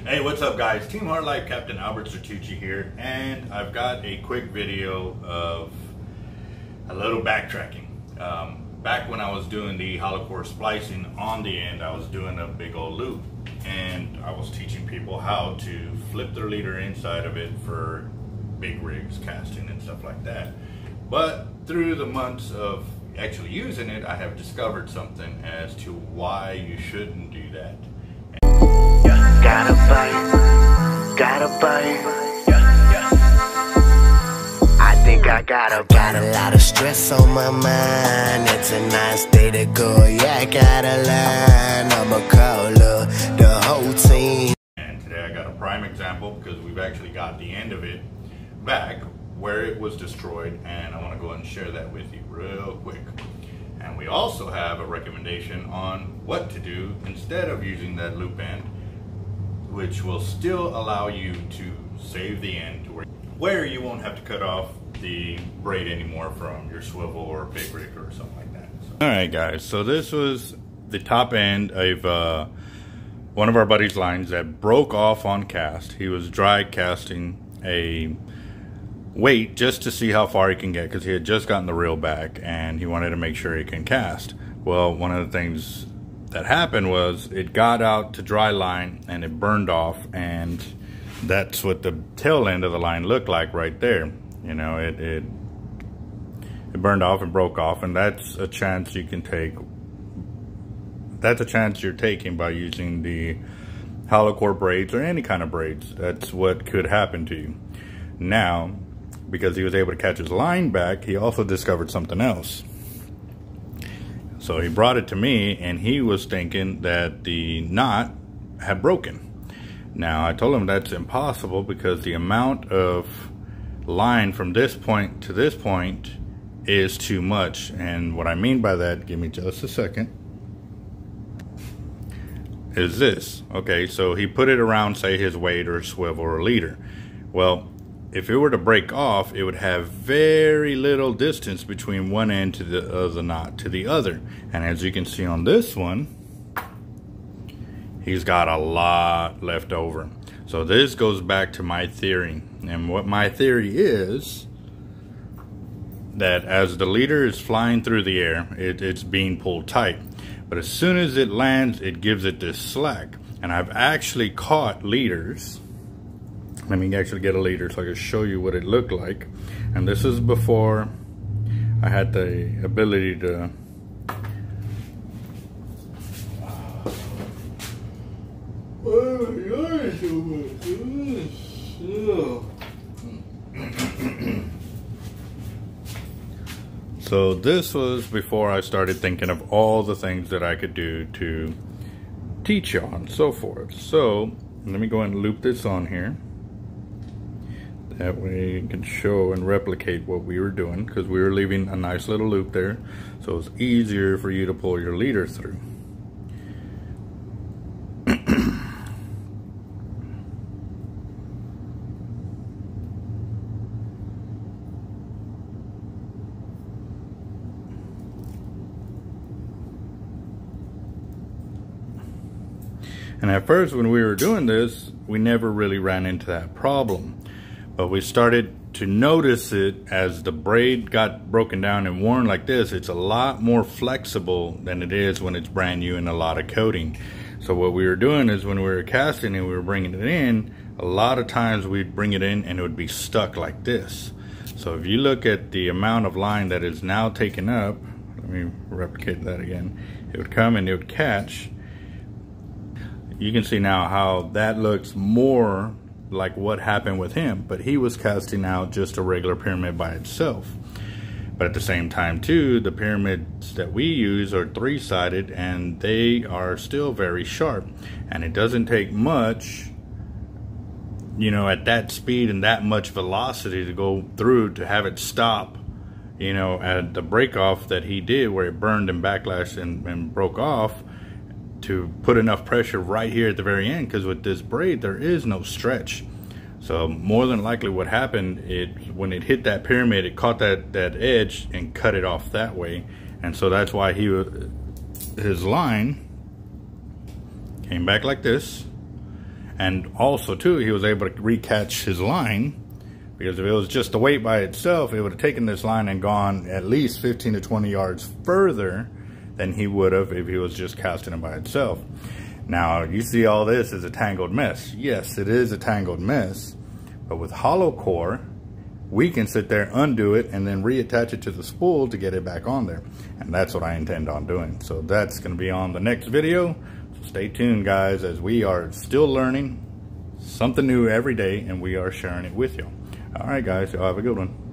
Hey, what's up guys? Team Hard Life Captain Albert Certucci here, and I've got a quick video of a little backtracking. Back when I was doing the hollow core splicing on the end, I was doing a big old loop, and I was teaching people how to flip their leader inside of it for big rigs, casting and stuff like that. But through the months of actually using it, I have discovered something as to why you shouldn't do that. Gotta bite. I think I got a lot of stress on my mind. It's a nice day to go. Yeah, I gotta line. I'ma call the whole team. And today I got a prime example because we've actually got the end of it back where it was destroyed, and I want to go ahead and share that with you real quick. And we also have a recommendation on what to do instead of using that loop end, which will still allow you to save the end to where you won't have to cut off the braid anymore from your swivel or big rig or something like that. So. All right guys, so this was the top end of one of our buddy's lines that broke off on cast. He was dry casting a weight just to see how far he can get, because he had just gotten the reel back and he wanted to make sure he can cast. Well, one of the things that happened was it got out to dry line and it burned off, and that's what the tail end of the line looked like right there. You know, it burned off and broke off, and that's a chance you can take. That's a chance you're taking by using the hollow core braids or any kind of braids. That's what could happen to you. Now, because he was able to catch his line back, he also discovered something else. So he brought it to me, and he was thinking that the knot had broken. Now, I told him that's impossible because the amount of line from this point to this point is too much. And what I mean by that, give me just a second, is this. Okay, so he put it around, say, his weight or swivel or leader. Well, if it were to break off, it would have very little distance between one end to the knot to the other. And as you can see on this one, he's got a lot left over. So this goes back to my theory. And what my theory is, that as the leader is flying through the air, it's being pulled tight. But as soon as it lands, it gives it this slack. And I've actually caught leaders. Let me actually get a leader so I can show you what it looked like. And this is before I had the ability to So this was before I started thinking of all the things that I could do to teach y'all and so forth. So let me go ahead and loop this on here. That way you can show and replicate what we were doing, because we were leaving a nice little loop there, so it's easier for you to pull your leader through. And at first when we were doing this, we never really ran into that problem. But we started to notice it as the braid got broken down and worn like this. It's a lot more flexible than it is when it's brand new and a lot of coating. So what we were doing is when we were casting and we were bringing it in, a lot of times we'd bring it in and it would be stuck like this. So if you look at the amount of line that is now taken up, let me replicate that again. It would come and it would catch. You can see now how that looks more like what happened with him, but he was casting out just a regular pyramid by itself. But at the same time too, the pyramids that we use are three-sided, and they are still very sharp, and it doesn't take much, you know, at that speed and that much velocity to go through to have it stop, you know, at the break off that he did where it burned and backlashed and broke off, to put enough pressure right here at the very end, because with this braid there is no stretch. So more than likely what happened, when it hit that pyramid, it caught that edge and cut it off that way. And so that's why his line came back like this, And also too, he was able to recatch his line, because if it was just the weight by itself, it would have taken this line and gone at least 15 to 20 yards further than he would have if he was just casting it by itself. Now, you see all this is a tangled mess. Yes, it is a tangled mess, but with hollow core, we can sit there, undo it, and then reattach it to the spool to get it back on there. And that's what I intend on doing. So that's gonna be on the next video. So stay tuned, guys, as we are still learning something new every day, and we are sharing it with you. All right, guys, y'all have a good one.